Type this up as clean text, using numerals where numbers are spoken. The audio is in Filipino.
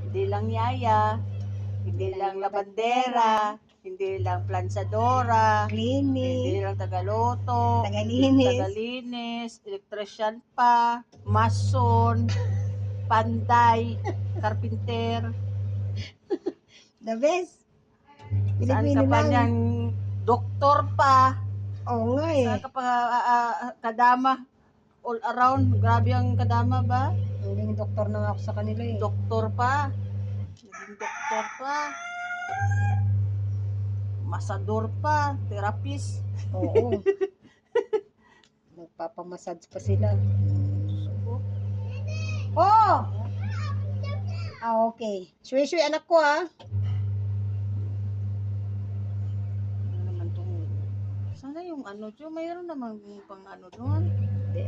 Hindi lang yaya, hindi lang labandera, hindi lang plansadora, hindi Klinik, lang tagaloto, tagalinis. tagalinis, electrician pa, mason, panday, carpenter. The best. Saan Pilipino ka pa lang. niyan? Doktor pa. Oo nga Saan eh. ka pa kadama? All around. Grabe ang kadama ba? Naging doktor na nga ako sa kanila eh. Doktor pa. Naging doktor pa. Masador pa. Therapist. Oo. Nagpapamassage pa sila. Oh! Okay. Shui-shui anak ko ah. Ano naman tong... Sana yung ano dyan? Mayroon naman pang ano doon. Hindi.